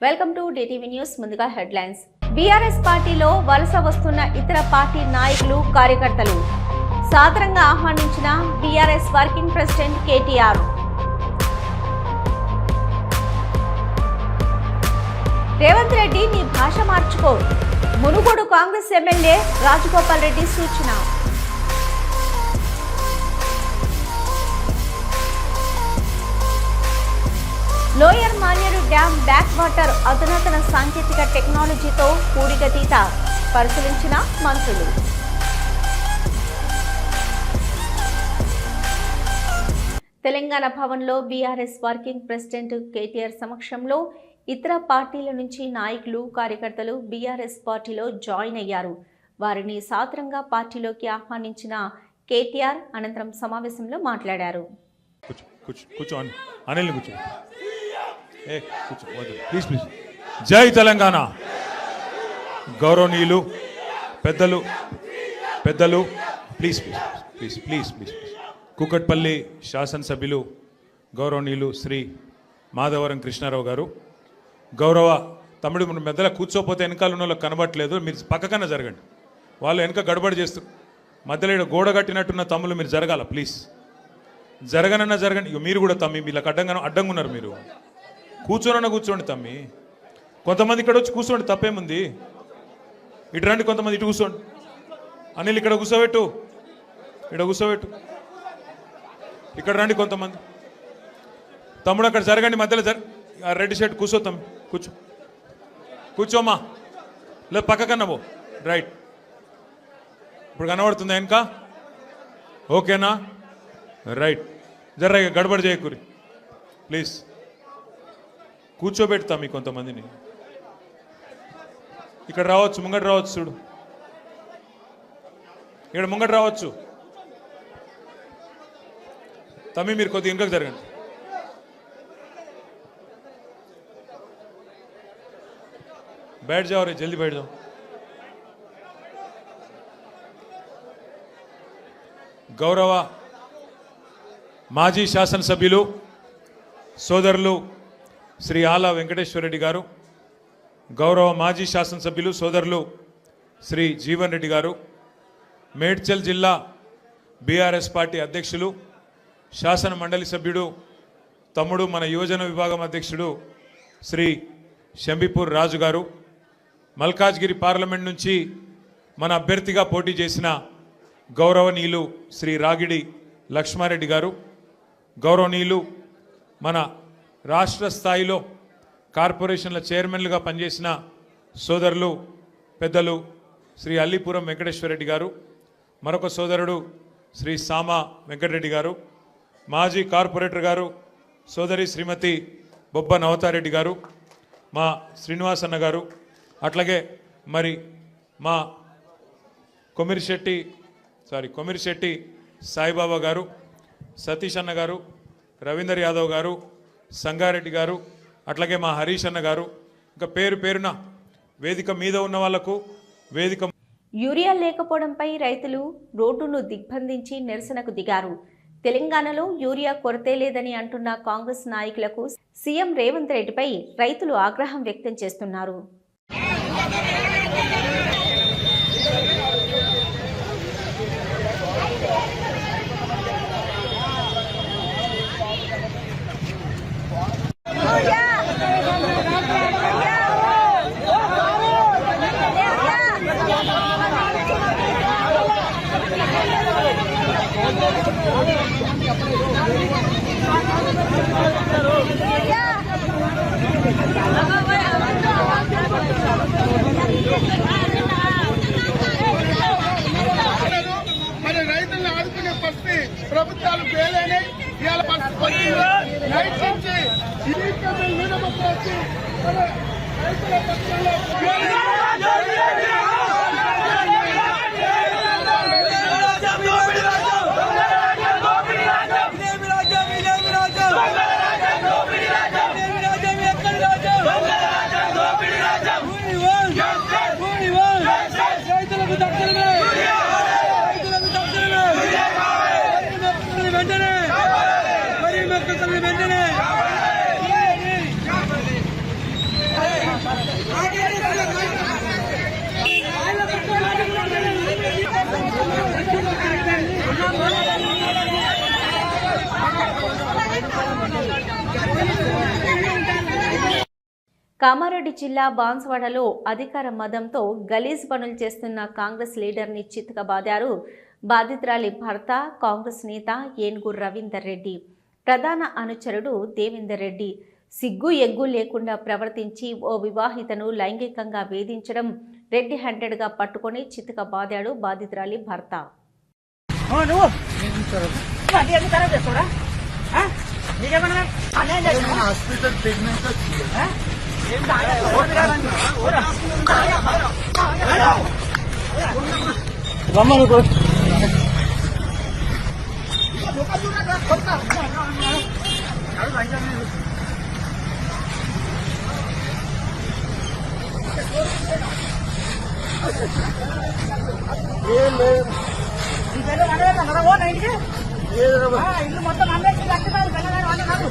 Welcome to DTV news. ముందుగా headlines. BRS పార్టీలో వలస వస్తున్న ఇతర పార్టీ నాయకులు, కార్యకర్తలు సాదరంగా ఆహ్వానించిన BRS working president KTR. Revanth Reddy నీ భాష మార్చుకో, మునుగోడు కాంగ్రెస్ ఎమ్మెల్యే రాజగోపాల్ రెడ్డి సూచన. లోయర్ మాన్యరు డ్యాం బ్యాక్ వాటర్ అధునాతన సాంకేతిక టెక్నాలజీతో పూడికతీత పరిశీలించిన మంత్రులు. తెలంగాణ భవన్లో బీఆర్ఎస్ వర్కింగ్ ప్రెసిడెంట్ కేటీఆర్ సమక్షంలో ఇతర పార్టీల నుంచి నాయకులు, కార్యకర్తలు బీఆర్ఎస్ పార్టీలో జాయిన్ అయ్యారు. వారిని సాదరంగా పార్టీలోకి ఆహ్వానించిన కేటీఆర్ అనంతరం సమావేశంలో మాట్లాడారు. జై తెలంగాణ. గౌరవనీయులు పెద్దలు please please please please Kukatpally శాసనసభ్యులు గౌరవనీయులు శ్రీ మాధవరం కృష్ణారావు గారు, గౌరవ తమ్ముడు మెద్దల కూర్చోపోతే వెనకాల ఉన్న వాళ్ళకి కనబట్టలేదు, మీరు పక్కకన్నా జరగండి. వాళ్ళు వెనక గడబడి చేస్తూ మధ్యలో గోడ కట్టినట్టున్న తమ్ములు మీరు జరగాల, ప్లీజ్ జరగనన్నా జరగండి. ఇక మీరు కూడా తమ్మి వీళ్ళకి అడ్డంగా ఉన్నారు, మీరు కూర్చోండి తమ్మి. కొంతమంది ఇక్కడ వచ్చి కూర్చోండి, తప్పేముంది. ఇటు రండి, కొంతమంది ఇటు కూర్చోండి. అనిల్ ఇక్కడ కూర్చోబెట్టు, ఇక్కడ రండి కొంతమంది. తమ్ముడు అక్కడ జరగండి, మధ్యలో రెడ్ షర్ట్ కూర్చో తమ్మి, కూర్చోమ్మా. లేదు పక్కకన్నా పో, రైట్. ఇప్పుడు కనబడుతుందా వెనక? ఓకేనా? రైట్. జర్ర గడబడి చేయకూరి ప్లీజ్. కూర్చోబెడతా మీ కొంతమందిని. ఇక్కడ రావచ్చు, ముంగట రావచ్చు, చూడు ఇక్కడ ముంగట రావచ్చు. తమ్మి మీరు కొద్దిగా ఇంకొక జరగండి. बैठ जाओ रे, जल्दी बैठ जाओ. గౌరవ మాజీ శాసనసభ్యులు సోదరులు శ్రీ ఆల వెంకటేశ్వర రెడ్డి గారు, గౌరవ మాజీ శాసనసభ్యులు సోదరులు శ్రీ జీవన్ రెడ్డి గారు, మేడ్చల్ జిల్లా బీఆర్ఎస్ పార్టీ అధ్యక్షులు, శాసన మండలి సభ్యుడు తమ్ముడు, మన యువజన విభాగం అధ్యక్షుడు శ్రీ శంబిపూర్ రాజు గారు, మల్కాజ్గిరి పార్లమెంట్ నుంచి మన అభ్యర్థిగా పోటీ చేసిన గౌరవనీయులు శ్రీ రాగిడి లక్ష్మారెడ్డి గారు, గౌరవనీయులు మన రాష్ట్ర స్థాయిలో కార్పొరేషన్ల చైర్మన్లుగా పనిచేసిన సోదరులు పెద్దలు శ్రీ అల్లిపురం వెంకటేశ్వర రెడ్డి గారు, మరొక సోదరుడు శ్రీ సామా వెంకటరెడ్డి గారు, మాజీ కార్పొరేటర్ గారు సోదరి శ్రీమతి బొబ్బ నవతారెడ్డి గారు, మా శ్రీనివాస్ అన్న గారు, అట్లాగే మరి మా కొమిరిశెట్టి సాయిబాబా గారు, సతీష్ అన్న గారు, రవీందర్ యాదవ్ గారు, సంగారెడ్డి గారు, అట్లాగే మా హరీష్ అన్న గారు, ఇంకా పేరు పేరున వేదిక మీద ఉన్న వాళ్లకు వేదిక. యూరియా లేకపోవడంపై రైతులు రోడ్డును దిగ్బంధించి నిరసనకు దిగారు. తెలంగాణలో యూరియా కొరతే లేదని అంటున్న కాంగ్రెస్ నాయకులకు సీఎం రేవంత్ రెడ్డిపై రైతులు ఆగ్రహం వ్యక్తం చేస్తున్నారు. మరి రైతులను ఆదుకునే పరిస్థితి ప్రభుత్వాలు పేలైనాయి. ఇవాళ పరిస్థితి నైట్ నుంచి వచ్చి రైతుల పక్షంలో వెంటనే కామారెడ్డి జిల్లా బాన్స్వాడలో అధికార మదంతో గలీజ్ పనులు చేస్తున్న కాంగ్రెస్ లీడర్ని చితకబాదారు బాధితురాలి భర్త కాంగ్రెస్ నేత ఏనుగు రవీందర్ రెడ్డి. ప్రధాన అనుచరుడు దేవేందర్ రెడ్డి సిగ్గు ఎగ్గు లేకుండా ప్రవర్తించి ఓ వివాహితను లైంగికంగా వేధించడం రెడ్ హ్యాండెడ్గా పట్టుకొని చితకబాదాడు బాధితురాలి భర్త. ఇల్లు మొత్తం అమ్మేసి కట్టున్నారు పిల్లగాడు వాళ్ళు కాదు.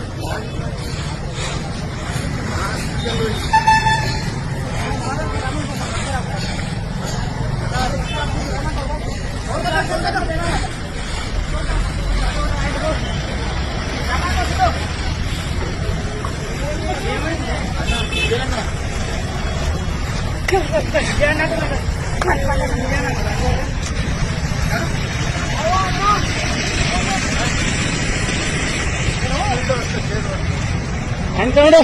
అంటాడు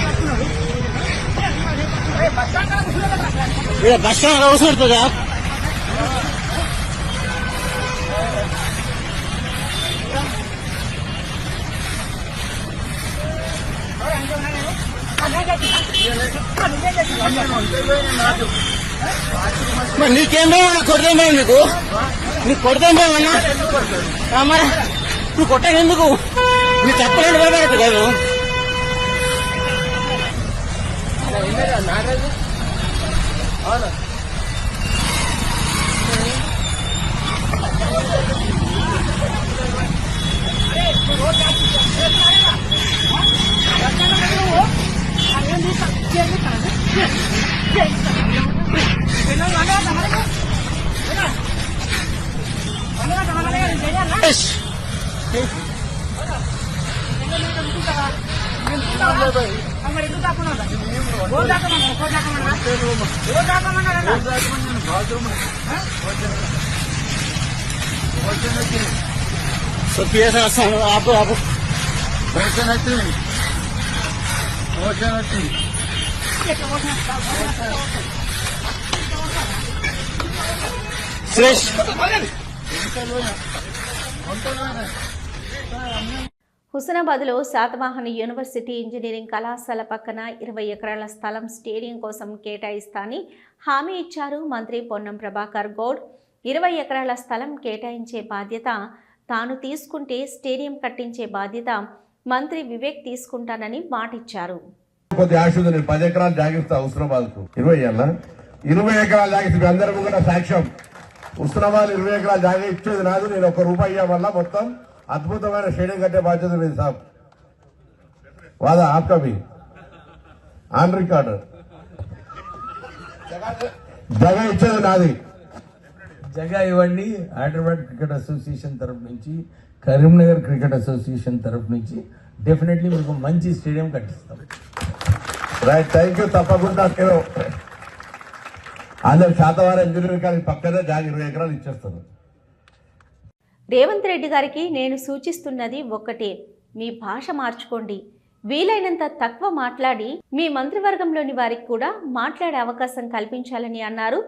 బస్ స్టాండ్ అవసరం పడుతుందా? మరి నీకేం పోవన్నా కొడతాం పోవు నీకు కొడతాం పోవన్నా మరి నువ్వు కొట్టకెందుకు? నీ చెప్పలేని భయపడదు కాదు. సురేష్ హుస్నాబాద్లో శాతవాహన యూనివర్సిటీ ఇంజనీరింగ్ కళాశాల పక్కన 20 ఎకరాల స్థలం స్టేడియం కోసం కేటాయిస్తానని హామీ ఇచ్చారు మంత్రి పొన్నం ప్రభాకర్ గౌడ్. 20 ఎకరాల స్థలం కేటాయించే బాధ్యత తాను తీసుకుంటే స్టేడియం కట్టించే బాధ్యత మంత్రి వివేక్ తీసుకుంటానని మాటిచ్చారు. 10 ఎకరాలు జాగిస్తా హుస్నాబాద్కు 20 ఎకరాలు జాగిస్తే అందరూ కూడా సాక్ష్యం. హుస్నాబాద్ 20 ఎకరాలు జాగా ఇచ్చేది నాదు. నేను ₹1 వల్ల మొత్తం అద్భుతమైన స్టేడియం కట్టే బాధ్యత లేదు సాబ్. వాదా ఆప్కా భీ ఆన్ రికార్డ్. జగ ఇచ్చేది నాది. జగ ఇవ్వండి. హైదరాబాద్ క్రికెట్ అసోసియేషన్ తరఫు నుంచి, కరీంనగర్ క్రికెట్ అసోసియేషన్ తరఫు నుంచి డెఫినెట్లీ మీకు మంచి స్టేడియం కట్టిస్తాం. Right, thank you. తప్పకుండా అందరు శాతవాహన ఇంజనీరింగ్ కాలేజ్ పక్కనే జాగా 20 ఎకరాలు ఇచ్చేస్తారు. రేవంత్ రెడ్డి గారికి నేను సూచిస్తున్నది ఒక్కటే, మీ భాష మార్చుకోండి. వీలైనంత తక్కువ మాట్లాడి మీ మంత్రివర్గంలోని వారికి కూడా మాట్లాడే అవకాశం కల్పించాలని అన్నారు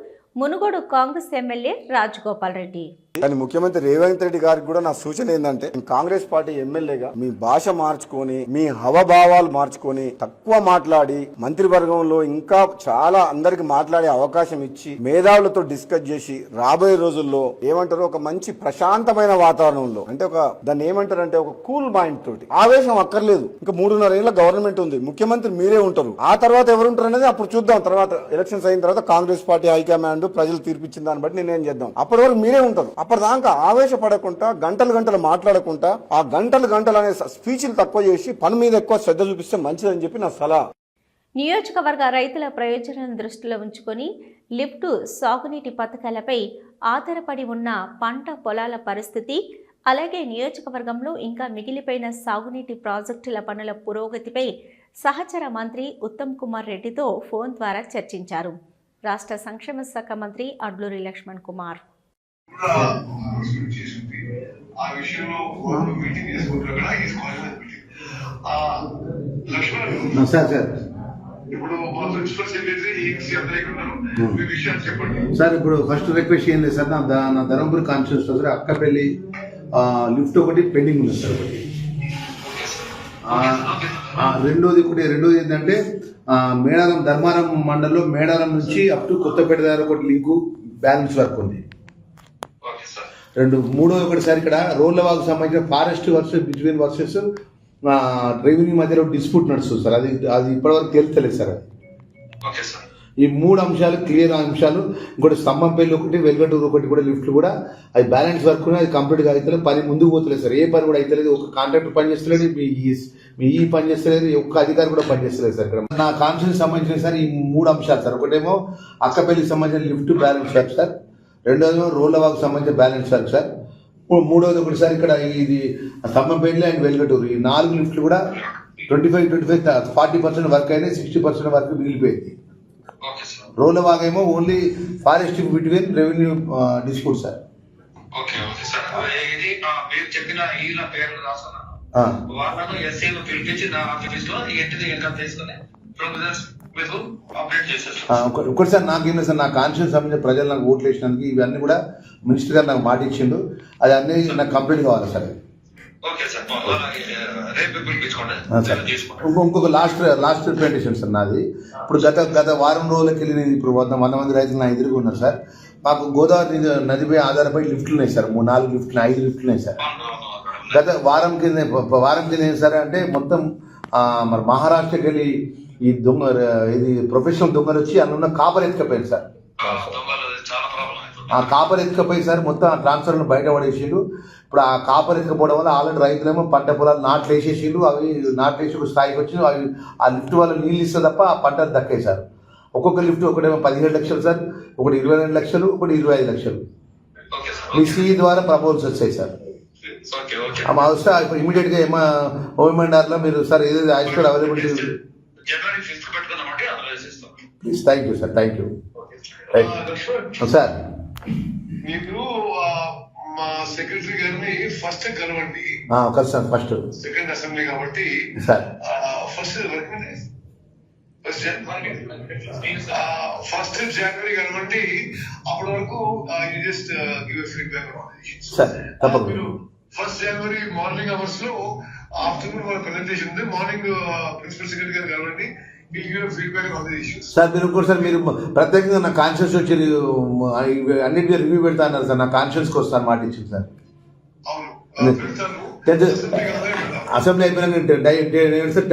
మునుగోడు కాంగ్రెస్ ఎమ్మెల్యే రాజగోపాల్ రెడ్డి. కానీ ముఖ్యమంత్రి రేవంత్ రెడ్డి గారికి కూడా నా సూచన ఏంటంటే, కాంగ్రెస్ పార్టీ ఎమ్మెల్యేగా మీ భాష మార్చుకొని, మీ హవభావాలు మార్చుకొని, తక్కువ మాట్లాడి మంత్రివర్గంలో ఇంకా చాలా అందరికి మాట్లాడే అవకాశం ఇచ్చి మేధావులతో డిస్కస్ చేసి రాబోయే రోజుల్లో ఏమంటారు ఒక మంచి ప్రశాంతమైన వాతావరణంలో, అంటే ఒక దాన్ని ఏమంటారంటే ఒక కూల్ మైండ్ తోటి, ఆవేశం అక్కర్లేదు. ఇంకా 3.5 ఏళ్ల గవర్నమెంట్ ఉంది, ముఖ్యమంత్రి మీరే ఉంటారు. ఆ తర్వాత ఎవరు ఉంటారు అనేది అప్పుడు చూద్దాం. తర్వాత ఎలక్షన్స్ అయిన తర్వాత కాంగ్రెస్ పార్టీ హైకమాండ్ ప్రజలు తీర్పిచ్చిన దాన్ని బట్టి నిర్ణయం చేద్దాం. అప్పటి వరకు మీరే ఉంటారు. అప్పటిదాకా ఆవేశపడకుండా, గంటలు మాట్లాడకుండా, ఆ గంటలు అనే స్పీచ్లు తక్కువ చేసి పని మీద ఎక్కువ శ్రద్ధ చూపిస్తే మంచిదని చెప్పి నా సలహా. నియోజకవర్గ రైతుల ప్రయోజనాలను దృష్టిలో ఉంచుకొని లిఫ్ట్ సాగునీటి పథకాలపై ఆధారపడి ఉన్న పంట పొలాల పరిస్థితి, అలాగే నియోజకవర్గంలో ఇంకా మిగిలిపోయిన సాగునీటి ప్రాజెక్టుల పనుల పురోగతిపై సహచర మంత్రి ఉత్తమ్ కుమార్ రెడ్డితో ఫోన్ ద్వారా చర్చించారు. రాష్ట్ర సంక్షేమ శాఖ మంత్రి అడ్లూరి లక్ష్మణ్ కుమార్ ఆ విషయంలో మీటింగ్ చేసుకుంటారు కదా, ఈ స్కాలర్ మీటింగ్. లక్ష్మణ్ సార్ ఇప్పుడు మా ప్రిన్సిపల్ సెక్రటరీ అందరూ ఇక్కడ ఉన్నారు, మీ విషయాలు చెప్పండి సార్. ఇప్పుడు ఫస్ట్ రిక్వెస్ట్ ఏం లేదు సార్, నా Dharmapuri constituency sir Akkapalli lift ఒకటి పెండింగ్ ఉంది సార్. ఒకటి రెండోది ఏంటంటే మేడారం ధర్మారం మండలంలో మేడారం నుంచి అప్ టు కొత్తపేట దగ్గర ఒకటి లింకు బ్యాలెన్స్ వర్క్ ఉంది. మూడోది ఒకటి సార్ ఇక్కడ రోడ్లవాకు సంబంధించిన forest versus between versus revenue మధ్యలో డిస్ప్యూట్ నడుస్తుంది సార్. అది ఇప్పటివరకు తెలుస్తలేదు సార్. ఈ 3 అంశాలు క్లియర్ అంశాలు. ఇంకోటి స్తంభంపల్లి ఒకటి, వెల్గటూరు ఒకటి కూడా లిఫ్ట్లు కూడా అది బ్యాలెన్స్ వర్క్ అది కంప్లీట్గా అవుతలేదు. పని ముందుకు పోతలేదు సార్. ఏ పని కూడా అవుతలేదు. ఒక కాంట్రాక్టర్ పని చేస్తలేదు, మీ ఈ పని చేస్తలేదు, ఒక్క అధికారి కూడా పని చేస్తలేదు సార్. ఇక్కడ నా కాన్స్టిట్యూన్సీ సంబంధించిన సార్ ఈ 3 అంశాలు సార్. ఒకటేమో అక్కపల్లికి సంబంధించిన లిఫ్ట్ బ్యాలెన్స్ వర్క్ సార్. రెండోదేమో రోడ్లవాకు సంబంధించిన బ్యాలెన్స్ వర్క్ సార్. మూడోది ఒకటి సార్ ఇక్కడ ఇది స్తంభంపల్లి అండ్ వెల్గటూరు ఈ 4 లిఫ్ట్లు కూడా 40% వర్క్ అయినాయి, 60% వర్క్ మిగిలిపోయింది. రోడ్లవాగేమో only forest between revenue dispute sir. మీరు చెప్పిన ఈల పేర్లు రాసుకున్నాను, వాళ్ళను ఎస్ఐను పిలిపించి నా ఆఫీస్ లో ఏంటిది ఇంకా తీసుకుని మీకు అప్డేట్ చేసేస్తాను. ఒకటి సార్ నాకేం సార్, నా కాన్స్టిట్యూన్సీ సంబంధించిన ప్రజలు నాకు ఓట్లు వేసినందుకు ఇవన్నీ కూడా మినిస్టర్ గారు నాకు మాట ఇచ్చిండు. అది అన్నీ నాకు కంప్లీట్ కావాలి సార్. ఇంకొక లాస్ట్ రిప్రజెంటేషన్ సార్ నాది. ఇప్పుడు గత వారం రోజులకి వెళ్ళి నేను ఇప్పుడు 100 మంది రైతులు నా ఎదురుగా ఉన్నారు సార్. మాకు గోదావరి నదిపై ఆధారపడి లిఫ్ట్లు ఉన్నాయి సార్. 3-4 లిఫ్ట్లు 5 లిఫ్ట్లు ఉన్నాయి సార్. గత వారం కింద ఏం సార్ అంటే మొత్తం మరి మహారాష్ట్రకి వెళ్ళి ఈ ఇది ప్రొఫెషనల్ దొంగలు వచ్చి అందులో కాపర్ ఎత్తుకపోయింది సార్. ఆ కాపర్ ఎత్తుకపోయి సార్ మొత్తం ఆ ట్రాన్స్ఫర్లను బయట పడేసిండు. ఇప్పుడు ఆ కాపర్ ఎత్తుకపోవడం వల్ల ఆల్రెడీ రైతులేమో పంట పొలాలు నాట్లు వేసేసిండు. అవి నాట్లు వేసి ఒక స్థాయికి వచ్చి అవి ఆ లిఫ్ట్ వల్ల నీళ్ళు ఇస్తే తప్ప ఆ పంటలు దక్కాయి సార్. ఒక్కొక్క లిఫ్ట్ ఒకటేమో 17 లక్షలు సార్, ఒకటి 22 లక్షలు, ఒకటి 25 లక్షలు. మీ సిఈ ద్వారా ప్రపోజల్స్ వచ్చాయి సార్. మా వస్తే ఇమీడియట్ గా ఓఎంఆర్లో మీరు సార్ ఏదైతే ఐస్కోడ్ availability please. Thank you sir, thank you sir. మీకు మా సెక్రటరీ గారిని ఫస్ట్ కలవండి. ఒకసారి సార్ ఫస్ట్ సెకండ్ అసెంబ్లీ కాబట్టి సార్ ఫస్ట్ జనవరి కలవండి. అప్పటి వరకు జస్ట్ గివ్ ఫీడ్బ్యాక్ సార్. తప్పకుండా 1 జనవరి మార్నింగ్ అవర్స్ లో ఆఫ్టర్నూన్ మన ప్రెజెంటేషన్ ఉంది. మార్నింగ్ ప్రిన్సిపల్ సెక్రటరీ గారు కలవండి. సార్ మీరు కూడా సార్ మీరు ప్రత్యేకంగా నా కాన్షియస్ వచ్చి అన్నింటినీ రివ్యూ పెడతా అన్నారు సార్. నా కాన్షియస్కి వస్తాను మాట ఇచ్చింది సార్. అసెంబ్లీ అయిపోయినా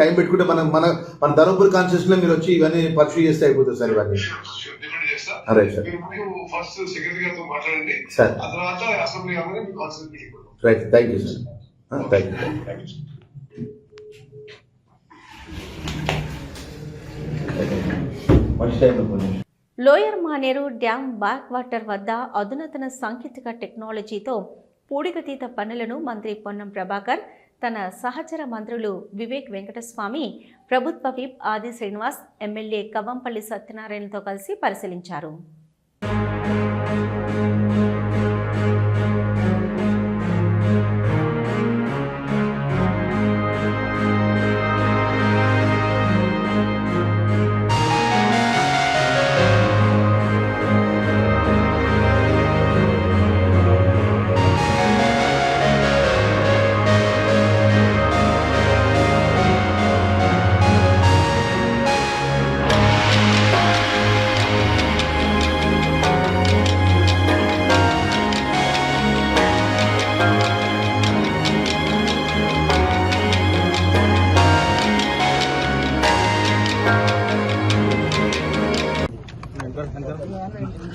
టైం పెట్టుకుంటే మన ధర్మపురి కాన్షియస్ లో మీరు వచ్చి ఇవన్నీ పర్సూ చేస్తే అయిపోతుంది సార్. ఇవన్నీ రైట్ సార్. ఫస్ట్ సెక్రటరీ గారితో మాట్లాడండి సార్. ఆ తర్వాత assembly right. Thank you sir. Thank you. Lower Maneru dam back water వద్ద అధునాతన సాంకేతిక టెక్నాలజీతో పూడికతీత పనులను మంత్రి పొన్నం ప్రభాకర్ తన సహచర మంత్రులు వివేక్ వెంకటస్వామి, ప్రభుత్వ విప్ ఆది శ్రీనివాస్, ఎమ్మెల్యే కవ్వంపల్లి సత్యనారాయణతో కలిసి పరిశీలించారు.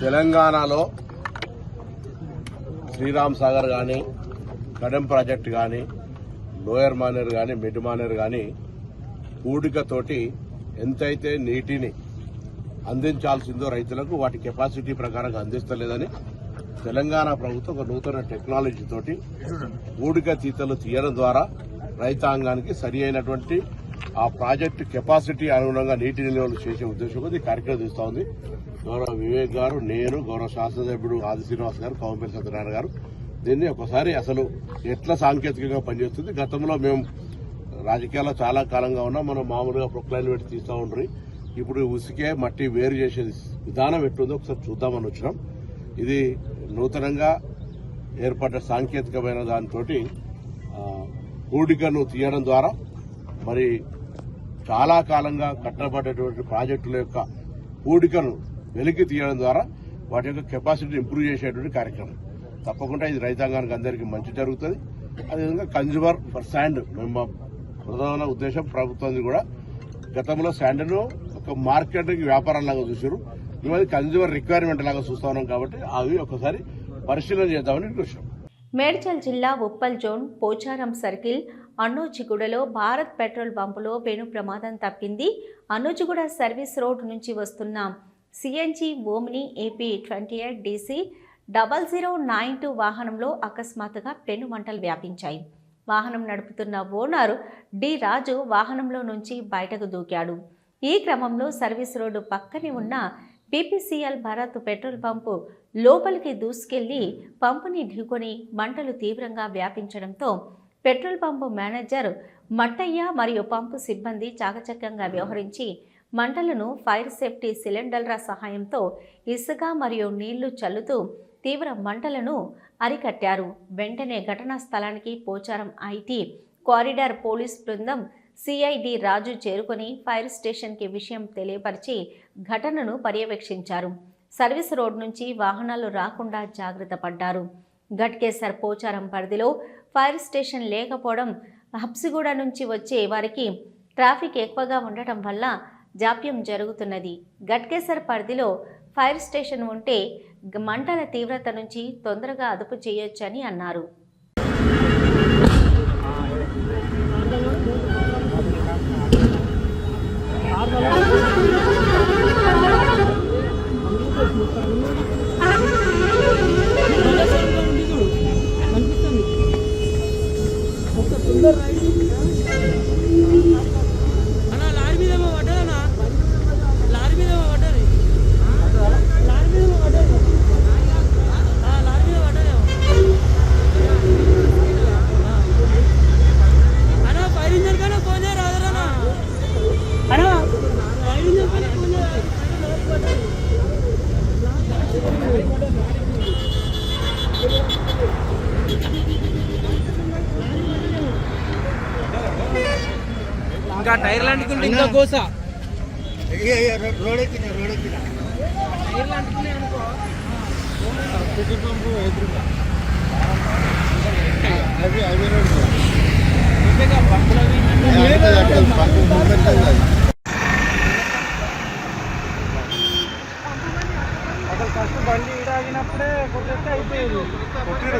తెలంగాణలో శ్రీరామ్ సాగర్ కానీ, కడెం ప్రాజెక్టు కానీ, లోయర్ మానేరు కానీ, మిడ్ మానేరు కానీ పూడికతోటి ఎంతైతే నీటిని అందించాల్సిందో రైతులకు వాటి కెపాసిటీ ప్రకారంగా అందిస్తలేదని తెలంగాణ ప్రభుత్వం ఒక నూతన టెక్నాలజీ తోటి పూడిక తీతలు తీయడం ద్వారా రైతాంగానికి సరి అయినటువంటి ఆ ప్రాజెక్టు కెపాసిటీ అనుగుణంగా నీటి నిల్వలు చేసే ఉద్దేశంతో ఈ కార్యక్రమం తీస్తా ఉంది. గౌరవ వివేక్ గారు, నేను, గౌరవ శాసనసభ్యుడు ఆది శ్రీనివాస్ గారు, కవంపల్లి సత్యనారాయణ గారు దీన్ని ఒకసారి అసలు ఎట్లా సాంకేతికంగా పనిచేస్తుంది. గతంలో మేము రాజకీయాల్లో చాలా కాలంగా ఉన్నాం, మనం మామూలుగా ప్రొక్లైన్ పెట్టి తీస్తూ ఉంటారు. ఇప్పుడు ఉసికే మట్టి వేరు చేసే విధానం ఎట్లుందో ఒకసారి చూద్దామని వచ్చినాం. ఇది నూతనంగా ఏర్పడ్డ సాంకేతికమైన దానితో పూడికను తీయడం ద్వారా మరి చాలా కాలంగా కట్టబడ్డటువంటి ప్రాజెక్టుల యొక్క పూడికను వెలికి తీయడం ద్వారా వాటి యొక్క కెపాసిటీ ఇంప్రూవ్ చేసేటువంటి కార్యక్రమం. తప్పకుండా ఇది రైతాంగానికి అందరికీ మంచి జరుగుతుంది. అదేవిధంగా కన్జ్యూమర్ ఫర్ శాండ్ మేము ప్రధాన ఉద్దేశం ప్రభుత్వం కూడా గతంలో శాండ్ను ఒక మార్కెటింగ్ వ్యాపారం లాగా చూసారు, మేము కన్జ్యూమర్ రిక్వైర్మెంట్ లాగా చూస్తా ఉన్నాం. కాబట్టి అవి ఒకసారి పరిశీలన చేద్దామని వచ్చాం. మేడ్చల్ జిల్లా ఉప్పల్ జోన్ పోచారం సర్కిల్ అన్నోజిగూడలో భారత్ పెట్రోల్ పంపులో పెను ప్రమాదం తప్పింది. అన్నోజిగూడ సర్వీస్ రోడ్ నుంచి వస్తున్న సిఎన్జి ఓమ్ని ఏపీ 28 DC 0092 వాహనంలో అకస్మాత్తుగా పెను మంటలు వ్యాపించాయి. వాహనం నడుపుతున్న ఓనర్ డి రాజు వాహనంలో నుంచి బయటకు దూకాడు. ఈ క్రమంలో సర్వీస్ రోడ్డు పక్కనే ఉన్న బీపీసీఎల్ భారత్ పెట్రోల్ పంపు లోపలికి దూసుకెళ్లి పంపుని ఢీకొని మంటలు తీవ్రంగా వ్యాపించడంతో పెట్రోల్ పంపు మేనేజర్ మట్టయ్య మరియు పంపు సిబ్బంది చాకచక్యంగా వ్యవహరించి మంటలను ఫైర్ సేఫ్టీ సిలిండర్ల సహాయంతో ఇసుక మరియు నీళ్లు చల్లుతూ తీవ్ర మంటలను అరికట్టారు. వెంటనే ఘటనా స్థలానికి పోచారం ఐటీ కారిడార్ పోలీస్ బృందం సిఐడి రాజు చేరుకొని ఫైర్ స్టేషన్కి విషయం తెలియపరిచి ఘటనను పర్యవేక్షించారు. సర్వీస్ రోడ్ నుంచి వాహనాలు రాకుండా జాగ్రత్త పడ్డారు. ఘట్కేసర్ పోచారం పరిధిలో ఫైర్ స్టేషన్ లేకపోవడం, హబ్సిగూడ నుంచి వచ్చే వారికి ట్రాఫిక్ ఎక్కువగా ఉండటం వల్ల జాప్యం జరుగుతున్నది. ఘట్కేసర్ పరిధిలో ఫైర్ స్టేషన్ ఉంటే మంటల తీవ్రత నుంచి తొందరగా అదుపు చేయొచ్చని అన్నారు. ఇంకా టైర్ లాంటికుంటే ఇంకా కోసా రోడ్ ఎక్కిన టైర్ లాంటికునే అనుకో పెట్రోల్ పంపు ఎదురుగా అది హైవే రోడ్ అసలు ఫస్ట్ బండి ఈడాగినప్పుడే కొట్టేస్తే అయిపోయేది. కొట్టిడు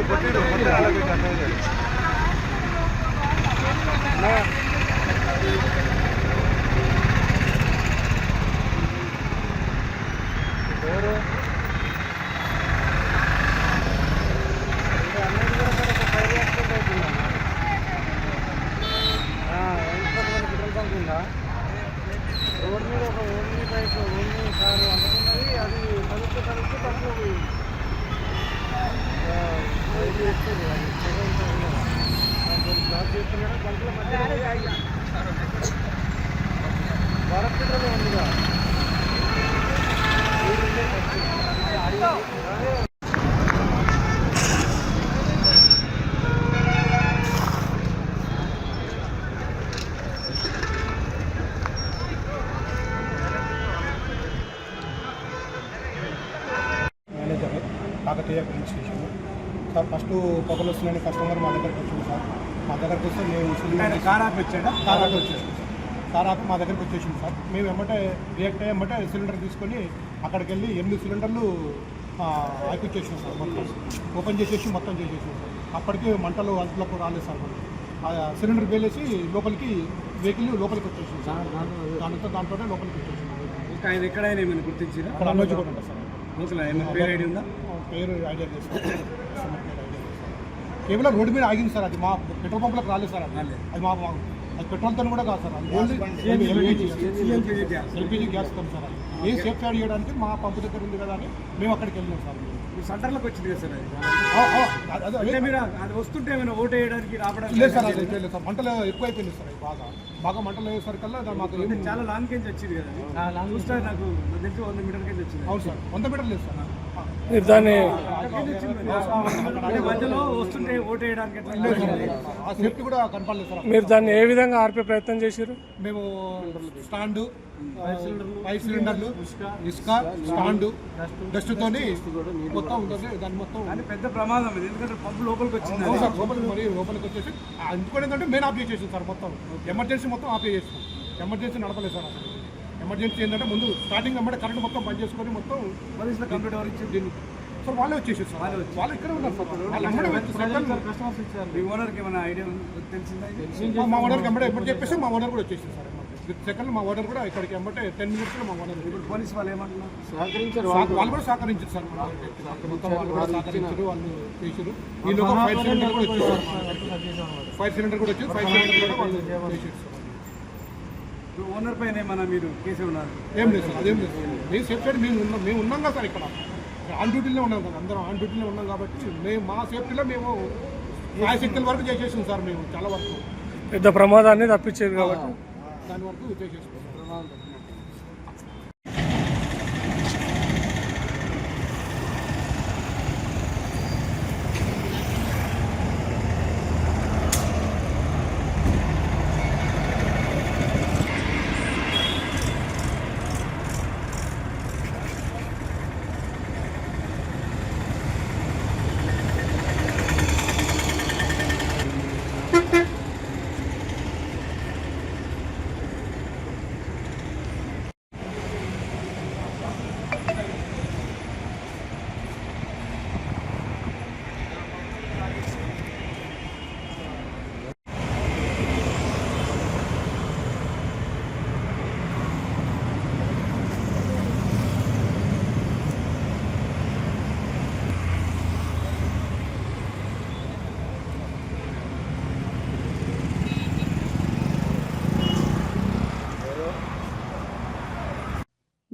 ఎవరు ఫైర్ యాక్సిడెంట్ అవుతుందా? పెట్రోల్ బంక్ ఉందా? రోడ్ మీద ఒక ఓన్లీ బైక్ ఓన్లీ కారు అనుకున్నది, అది తలుపు బంక్లో పోయింది. బ్లాక్ చేస్తున్నాడు బంక్లో మధ్య భారత్ పెట్రోల్ ఉందిగా. Manager Kakatiya police station sir. First పొగలు వస్తున్నాయని కస్టమర్ మా దగ్గరకు వచ్చింది సార్. మా దగ్గరకు వస్తే మేము కార్ ఆపి వచ్చాడా? కార్ ఆపి వచ్చేసింది సార్. కార్ ఆపి మా దగ్గరకు వచ్చేసింది సార్. మేము వెంబటే రియాక్ట్ అయ్యమంటే సిలిండర్ తీసుకొని అక్కడికి వెళ్ళి 8 సిలిండర్లు ఆపిచ్చేసాం సార్. మొత్తం ఓపెన్ చేసేసి మొత్తం చేసేసాం సార్. అప్పటికి మంటలు అంతలోకి రాలేదు సార్. మనం సిలిండర్ వేలేసి లోపలికి వెహికల్ లోపలికి వచ్చేసింది సార్. దాంతోనే లోపలికి వచ్చేసింది. ఇంకా ఆయన ఎక్కడైనా ఏమైనా గుర్తించారా? అక్కడ అన్నోజు కూడా ఉంటుంది సార్. పేరు ఐడి ఉందా? పేరు ఐడియా లేదు సార్. కేవలం రోడ్డు మీద ఆగింది సార్. అది మా పెట్రోల్ పంపులకు రాలేదు సార్. అది మా అది పెట్రోల్తో కూడా కాదు సార్, అది ఎల్పిజి గ్యాస్ తో సార్. అది సేఫ్ సైడ్ చేయడానికి మా పంపు దగ్గర ఉంది కదా అని మేము అక్కడికి వెళ్ళాం సార్. సెంటర్లోకి వచ్చింది కదా సార్ అది మీరు అది వస్తుంటే ఏమైనా ఓటు వేయడానికి రావడం లేదు సార్, అది లేదు సార్. మంటలు ఎక్కువైపోయింది సార్, అది బాగా మంటలు అయ్యేసరికల్లా మాకు చాలా లాంగ్ కింద వచ్చింది కదా చూస్తే నాకు తెలిసి 100 మీటర్ కింద వచ్చింది. అవును సార్, 100 మీటర్లు లేదు సార్. దాన్ని మధ్యలో వస్తుంటే ఓటు వేయడానికి ఆ సేఫ్టీ కూడా కనపడలేదు సార్. మీరు దాన్ని ఏ విధంగా ఆర్పే ప్రయత్నం చేశారు? మేము స్టాండు, 5 సిలిండర్లు, ఇసుక, స్టాండు, డస్ట్తోని మొత్తం ఉంటుంది. దాన్ని మొత్తం పెద్ద ప్రమాదం ఇది, ఎందుకంటే పంపు లోపలికి వచ్చింది. అవును సార్, లోపలికి వచ్చేసి అందుకని ఏంటంటే మెయిన్ ఆఫ్ చేసేసాం సార్. మొత్తం ఎమర్జెన్సీ మొత్తం ఆఫ్ చేసేసాం. ఎమర్జెన్సీ నడపలేదు సార్ అసలు. ఎమర్జెన్సీ ఏంటంటే ముందు స్టార్టింగ్ వెంబడే కరెంట్ మొత్తం బంద్ చేసుకొని మొత్తం కంప్లీట్ ఎవరు ఇచ్చి దీన్ని సార్ వాళ్ళే వచ్చేసారు సార్. వాళ్ళు ఇక్కడే ఉన్నారు సార్. కస్టమర్స్ ఇచ్చారు. మీ ఓనర్కి ఏమైనా ఐడియా తెలిసిందా? మా ఓనర్కి వెంబడే ఎప్పుడు చెప్పేసి మా ఓనర్ కూడా వచ్చేసింది సార్. సెకండ్ మా ఓనర్ కూడా ఇక్కడికి వెంబడే 10 మినిట్స్లో మా ఓనర్. ఇప్పుడు పోలీస్ వాళ్ళు ఏమంటున్నారు? సహకరించారు, వాళ్ళు కూడా సహకరించారు సార్. మొత్తం వాళ్ళు కూడా సహకరించారు, వాళ్ళు చేశారు. ఈ లోపల 5 సిలిండర్ కూడా వచ్చేసారు. 5 సిలిండర్ కూడా వచ్చి 5 సిలిండర్ కూడా వాళ్ళు చేశారు సార్. ఓనర్ పైన ఏమన్నా మీరు కేసు ఉన్నారు? ఏం లేదు సార్, అదేం లేదు. మేము సేఫ్ సైడ్ మేము ఉన్నాం కదా సార్. ఇక్కడ ఆన్ డ్యూటీలో ఉన్నాం కదా, అందరం ఆన్ డ్యూటీలో ఉన్నాం కాబట్టి మేము మా సేఫ్టీలో మేము 5 శక్తుల వరకు చేసేసాం సార్. మేము చాలా వరకు పెద్ద ప్రమాదాన్ని తప్పించేది కాబట్టి దాని వరకు చేసేసాం.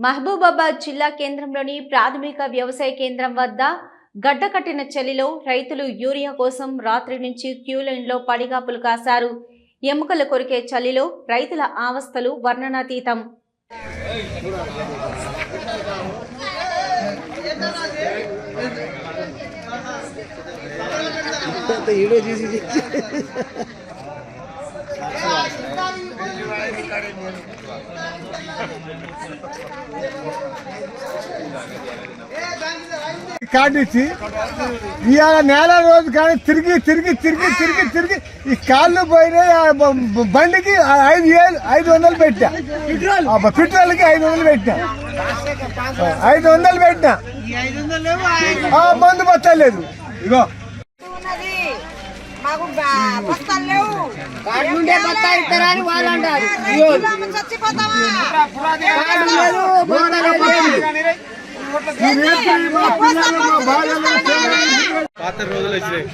మహబూబాబాద్ జిల్లా కేంద్రంలోని ప్రాథమిక వ్యవసాయ కేంద్రం వద్ద గడ్డకట్టిన చలిలో రైతులు యూరియా కోసం రాత్రి నుంచి క్యూ లైన్లో పడిగాపులు కాశారు. ఎముకలు కొరికే చలిలో రైతుల అవస్థలు వర్ణనాతీతం. కార్డు ఇచ్చి ఇవాళ నెల రోజు కానీ తిరిగి తిరిగి తిరిగి తిరిగి తిరిగి ఈ కాళ్ళు పోయినాయి. బండికి 500 పెట్టా, పెట్రోల్కి 500 పెట్టా, 500 పెట్టా. మందు బత్తలేదు. ఇగో మాకు బస్తాలు లేవు, బత్తా ఇస్తారని వాళ్ళు అంటారు. చచ్చిపోతామా? పాత రోజులు వచ్చినాయి.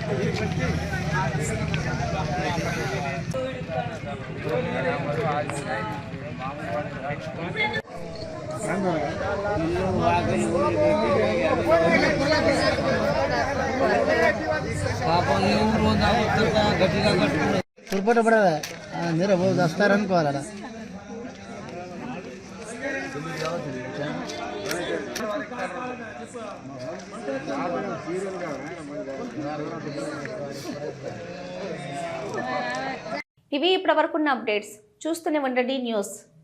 తుర్పట పడదా మీరు వస్తారనుకోవాలడా. ఇవి ఇప్పటివరకున్న అప్డేట్స్. చూస్తూనే ఉండండి న్యూస్.